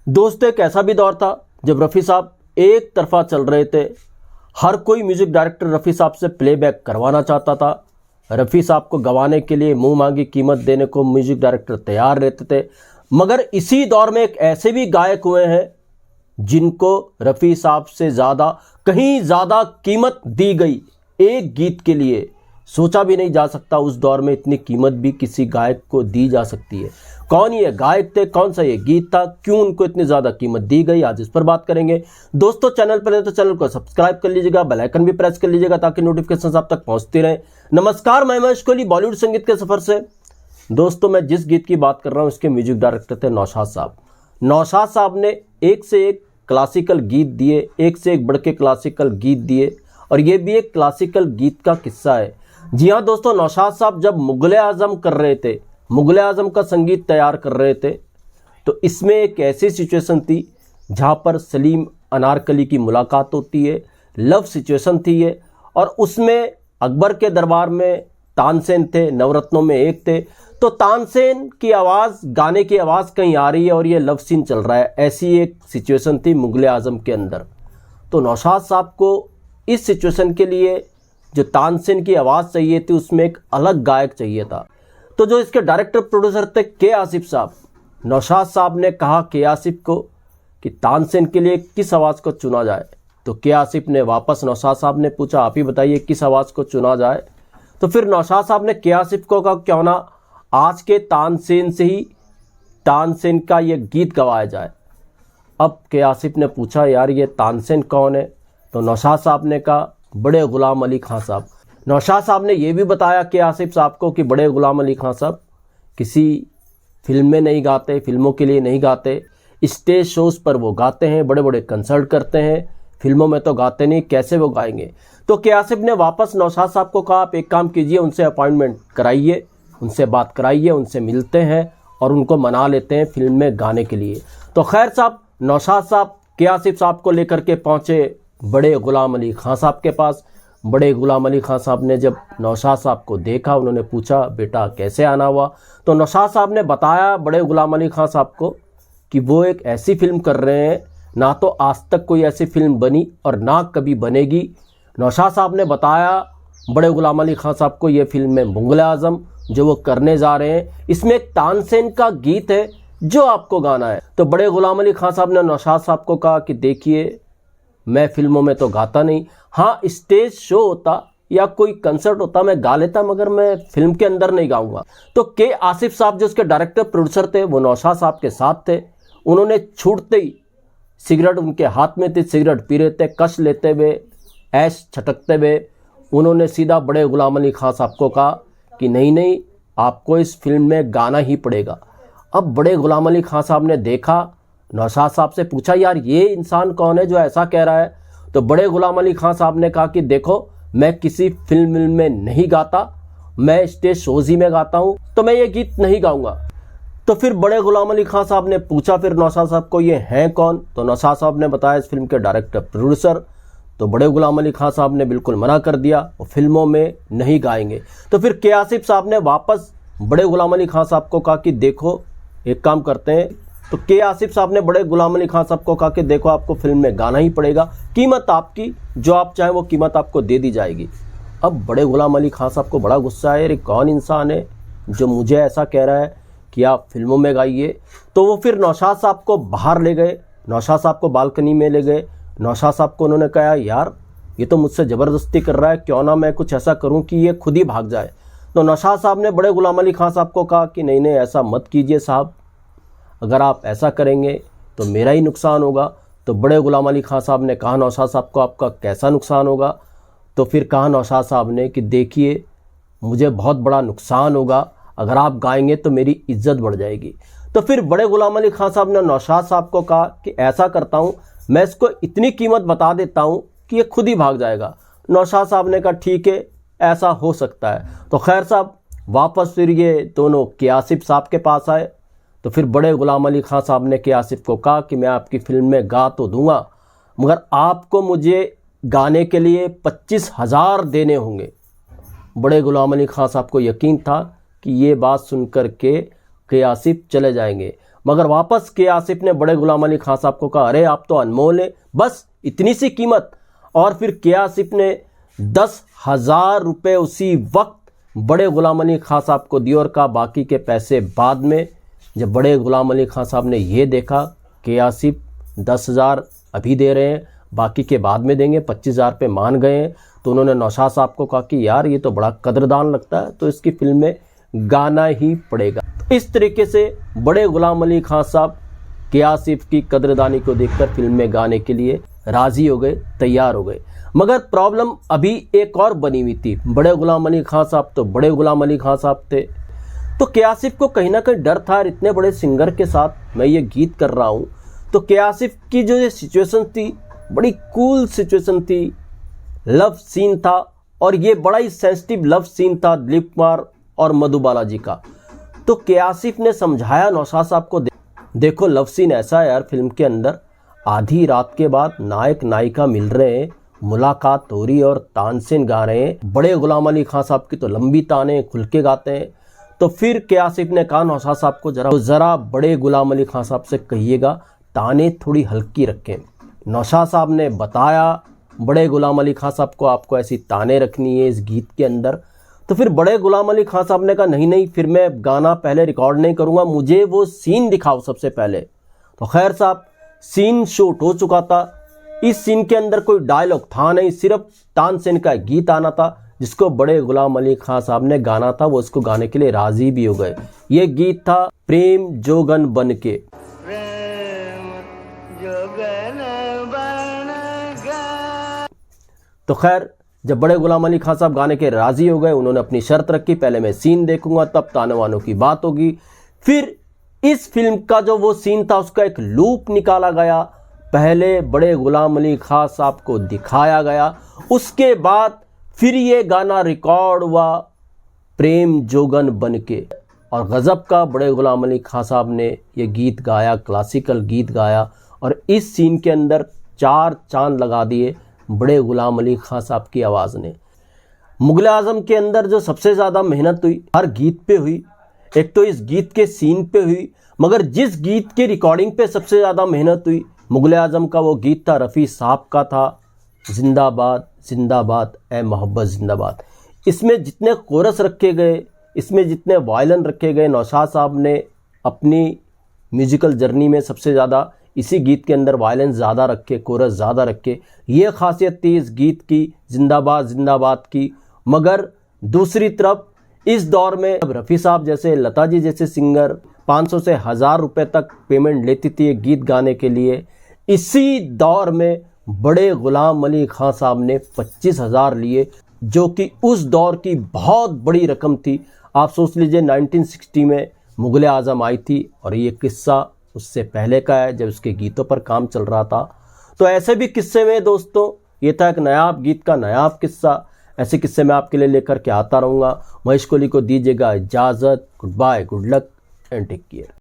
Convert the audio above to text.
दोस्तों, एक ऐसा भी दौर था जब रफ़ी साहब एक तरफा चल रहे थे। हर कोई म्यूजिक डायरेक्टर रफ़ी साहब से प्लेबैक करवाना चाहता था। रफ़ी साहब को गंवाने के लिए मुंह मांगी कीमत देने को म्यूजिक डायरेक्टर तैयार रहते थे। मगर इसी दौर में एक ऐसे भी गायक हुए हैं जिनको रफ़ी साहब से ज़्यादा, कहीं ज़्यादा कीमत दी गई एक गीत के लिए। सोचा भी नहीं जा सकता उस दौर में इतनी कीमत भी किसी गायक को दी जा सकती है। कौन ये गायक थे, कौन सा ये गीत था, क्यों उनको इतनी ज़्यादा कीमत दी गई, आज इस पर बात करेंगे। दोस्तों, चैनल पर हैं तो चैनल को सब्सक्राइब कर लीजिएगा, बेल आइकन भी प्रेस कर लीजिएगा ताकि नोटिफिकेशन आप तक पहुंचती रहे। नमस्कार, मैं महेश कोहली बॉलीवुड संगीत के सफ़र से। दोस्तों, मैं जिस गीत की बात कर रहा हूँ उसके म्यूजिक डायरेक्टर थे नौशाद साहब। नौशाद साहब ने एक से एक क्लासिकल गीत दिए, एक से एक बढ़ के क्लासिकल गीत दिए, और ये भी एक क्लासिकल गीत का किस्सा है। जी हाँ दोस्तों, नौशाद साहब जब मुगल आजम कर रहे थे, मुगल आजम का संगीत तैयार कर रहे थे, तो इसमें एक ऐसी सिचुएशन थी जहाँ पर सलीम अनारकली की मुलाकात होती है। लव सिचुएशन थी ये, और उसमें अकबर के दरबार में तानसेन थे, नवरत्नों में एक थे। तो तानसेन की आवाज़, गाने की आवाज़ कहीं आ रही है और ये लव सीन चल रहा है। ऐसी एक सिचुएशन थी मुगल आजम के अंदर। तो नौशाद साहब को इस सिचुएशन के लिए जो तानसेन की आवाज़ चाहिए थी, उसमें एक अलग गायक चाहिए था। तो जो इसके डायरेक्टर प्रोड्यूसर थे के आसिफ साहब, नौशाद साहब ने कहा के आसिफ को कि तानसेन के लिए किस आवाज़ को चुना जाए। तो के आसिफ ने वापस नौशाद साहब ने पूछा, आप ही बताइए किस आवाज़ को चुना जाए। तो फिर नौशाद साहब ने के आसिफ को कहा, क्यों ना आज के तानसेन से ही तानसेन का ये गीत गवाया जाए। अब के आसिफ ने पूछा, यार ये तानसेन कौन है? तो नौशाद साहब ने कहा, बड़े गुलाम अली खां साहब। नौशाद साहब ने यह भी बताया कि आसिफ साहब को कि बड़े गुलाम अली खां साहब किसी फिल्म में नहीं गाते, फिल्मों के लिए नहीं गाते, स्टेज शोज़ पर वो गाते हैं, बड़े बड़े कंसर्ट करते हैं, फिल्मों में तो गाते नहीं, कैसे वो गाएंगे। तो के आसिफ ने वापस नौशाद साहब को कहा, आप एक काम कीजिए, उनसे अपॉइंटमेंट कराइए, उनसे बात कराइए, उनसे मिलते हैं और उनको मना लेते हैं फिल्म में गाने के लिए। तो खैर साहब, नौशाद साहब के आसिफ साहब को लेकर के पहुँचे बड़े गुलाम अली खां साहब के पास। बड़े गुलाम अली खां साहब ने जब नौशाद साहब को देखा, उन्होंने पूछा, बेटा कैसे आना हुआ? तो नौशाद साहब ने बताया बड़े गुलाम अली खां साहब को कि वो एक ऐसी फिल्म कर रहे हैं, ना तो आज तक कोई ऐसी फिल्म बनी और ना कभी बनेगी। नौशाद साहब ने बताया बड़े गुलाम अली खां साहब को, ये फिल्म है मुगल आजम जो वो करने जा रहे हैं, इसमें एक तानसेन का गीत है जो आपको गाना है। तो बड़े गुलाम अली खां साहब ने नौशाद साहब को कहा कि देखिए, मैं फिल्मों में तो गाता नहीं, हाँ स्टेज शो होता या कोई कंसर्ट होता मैं गा लेता, मगर मैं फिल्म के अंदर नहीं गाऊंगा। तो के आसिफ साहब जो उसके डायरेक्टर प्रोड्यूसर थे, वो नौशाद साहब के साथ थे। उन्होंने छूटते ही, सिगरेट उनके हाथ में थी, सिगरेट पी रहे थे, कश लेते हुए, ऐश छटकते हुए, उन्होंने सीधा बड़े गुलाम अली खां साहब को कहा कि नहीं नहीं, आपको इस फिल्म में गाना ही पड़ेगा। अब बड़े गुलाम अली खां साहब ने देखा, नौशाद साहब से पूछा, यार ये इंसान कौन है जो ऐसा कह रहा है? तो बड़े गुलाम अली खां साहब ने कहा कि देखो, मैं किसी फिल्म में नहीं गाता, मैं स्टेज शोज़ ही में गाता हूँ, तो मैं ये गीत नहीं गाऊंगा। तो फिर बड़े गुलाम अली खां साहब ने पूछा फिर नौशाद साहब को, ये हैं कौन? तो नौशाद साहब ने बताया, इस फिल्म के डायरेक्टर प्रोड्यूसर। तो बड़े गुलाम अली खां साहब ने बिल्कुल मना कर दिया, वो फिल्मों में नहीं गाएंगे। तो फिर के आसिफ साहब ने वापस बड़े गुलाम अली खां साहब को कहा कि देखो, एक काम करते हैं। तो के आसिफ साहब ने बड़े गुलाम अली खां साहब को कहा कि देखो, आपको फिल्म में गाना ही पड़ेगा, कीमत आपकी जो आप चाहें वो कीमत आपको दे दी जाएगी। अब बड़े गुलाम अली खां साहब को बड़ा गुस्सा है, अरे कौन इंसान है जो मुझे ऐसा कह रहा है कि आप फिल्मों में गाइए। तो वो फिर नौशाद साहब को बाहर ले गए, नौशाद साहब को बालकनी में ले गए। नौशाद साहब को उन्होंने कहा, यार ये तो मुझसे ज़बरदस्ती कर रहा है, क्यों ना मैं कुछ ऐसा करूँ कि ये खुद ही भाग जाए। तो नौशाद साहब ने बड़े गुलाम अली खां साहब को कहा कि नहीं नहीं, ऐसा मत कीजिए साहब, अगर आप ऐसा करेंगे तो मेरा ही नुकसान होगा। तो बड़े गुलाम अली खां साहब ने कहा नौशाद साहब को, आपका कैसा नुकसान होगा? तो फिर कहा नौशाद साहब ने कि देखिए, मुझे बहुत बड़ा नुकसान होगा, अगर आप गाएंगे तो मेरी इज्जत बढ़ जाएगी। तो फिर बड़े गुलाम अली खां साहब ने नौशाद साहब को कहा कि ऐसा करता हूँ, मैं इसको इतनी कीमत बता देता हूँ कि ये खुद ही भाग जाएगा। नौशाद साहब ने कहा ठीक है, ऐसा हो सकता है। तो खैर साहब, वापस फिर ये दोनों के आसिफ साहब के पास आए। तो फिर बड़े गुलाम अली खां साहब ने के आसिफ को कहा कि मैं आपकी फिल्म में गा तो दूंगा, मगर आपको मुझे गाने के लिए 25,000 देने होंगे। बड़े गुलाम अली खां साहब को यकीन था कि ये बात सुनकर के आसिफ चले जाएंगे, मगर वापस के आसिफ ने बड़े गुलाम अली खान साहब को कहा, अरे आप तो अनमोल है, बस इतनी सी कीमत। और फिर के आसिफ ने 10,000 रुपये उसी वक्त बड़े गुलाम अली खान साहब को दिए और कहा बाकी के पैसे बाद में। जब बड़े गुलाम अली खान साहब ने ये देखा के आसिफ 10,000 अभी दे रहे हैं, बाकी के बाद में देंगे, 25,000 पे मान गए हैं, तो उन्होंने नौशाद साहब को कहा कि यार ये तो बड़ा कदरदान लगता है, तो इसकी फिल्म में गाना ही पड़ेगा। इस तरीके से बड़े गुलाम अली खान साहब के आसिफ की कदरदानी को देखकर फिल्म में गाने के लिए राजी हो गए, तैयार हो गए। मगर प्रॉब्लम अभी एक और बनी हुई थी। बड़े गुलाम अली खान साहब तो बड़े गुलाम अली खान साहब थे, तो के आसिफ को कहीं ना कहीं डर था, इतने बड़े सिंगर के साथ मैं ये गीत कर रहा हूँ। तो के आसिफ की जो ये सिचुएशन थी, बड़ी कूल सिचुएशन थी, लव सीन था, और ये बड़ा ही सेंसिटिव लव सीन था दिलीप कुमार और मधुबाला जी का। तो के आसिफ ने समझाया नौशाद साहब को, देखो लव सीन ऐसा है यार, फिल्म के अंदर आधी रात के बाद नायक नायिका मिल रहे हैं, मुलाकात हो रही और तानसेन गा रहे हैं। बड़े गुलाम अली खान साहब की तो लंबी ताने खुल के गाते हैं। तो फिर के आसिफ ने कहा नौशाद साहब को, जरा बड़े गुलाम अली खान साहब से कहिएगा ताने थोड़ी हल्की रखें। नौशाद साहब ने बताया बड़े गुलाम अली खान साहब को, आपको ऐसी ताने रखनी है इस गीत के अंदर। तो फिर बड़े गुलाम अली खान साहब ने कहा नहीं, फिर मैं गाना पहले रिकॉर्ड नहीं करूँगा, मुझे वो सीन दिखाओ सबसे पहले। तो खैर साहब, सीन शूट हो चुका था। इस सीन के अंदर कोई डायलॉग था नहीं, सिर्फ तानसेन का गीत आना था, जिसको बड़े गुलाम अली खान साहब ने गाना था। वो इसको गाने के लिए राजी भी हो गए। ये गीत था प्रेम जोगन बन के। तो खैर, जब बड़े गुलाम अली खान साहब गाने के राजी हो गए, उन्होंने अपनी शर्त रखी, पहले मैं सीन देखूंगा तब ताने वानों की बात होगी। फिर इस फिल्म का जो वो सीन था उसका एक लूप निकाला गया। पहले बड़े गुलाम अली खान साहब को दिखाया गया, उसके बाद फिर ये गाना रिकॉर्ड हुआ प्रेम जोगन बन के। और गज़ब का बड़े गुलाम अली खान साहब ने ये गीत गाया, क्लासिकल गीत गाया, और इस सीन के अंदर 4 चांद लगा दिए बड़े गुलाम अली खान साहब की आवाज़ ने। मुग़ल आज़म के अंदर जो सबसे ज़्यादा मेहनत हुई हर गीत पे हुई, एक तो इस गीत के सीन पे हुई, मगर जिस गीत के रिकॉर्डिंग पे सबसे ज़्यादा मेहनत हुई मुग़ल आज़म का, वो गीत था रफ़ी साहब का था, जिंदाबाद जिंदाबाद ए मोहब्बत जिंदाबाद। इसमें जितने कोरस रखे गए, इसमें जितने वायलिन रखे गए, नौशाद साहब ने अपनी म्यूजिकल जर्नी में सबसे ज़्यादा इसी गीत के अंदर वायलिन ज़्यादा रखे, कोरस ज़्यादा रखे। ये खासियत थी इस गीत की, जिंदाबाद जिंदाबाद की। मगर दूसरी तरफ इस दौर में रफ़ी साहब जैसे, लता जी जैसे सिंगर 500 से 1000 रुपये तक पेमेंट लेती थी एक गीत गाने के लिए। इसी दौर में बड़े गुलाम अली खान साहब ने 25,000 लिए, जो कि उस दौर की बहुत बड़ी रकम थी। आप सोच लीजिए 1960 में मुग़ल आज़म आई थी, और ये किस्सा उससे पहले का है जब उसके गीतों पर काम चल रहा था। तो ऐसे भी किस्से में दोस्तों, ये था एक नायाब गीत का नायाब किस्सा। ऐसे किस्से मैं आपके लिए लेकर के आता रहूँगा। महेश कोहली को दीजिएगा इजाज़त। Good bye, good luck and take care.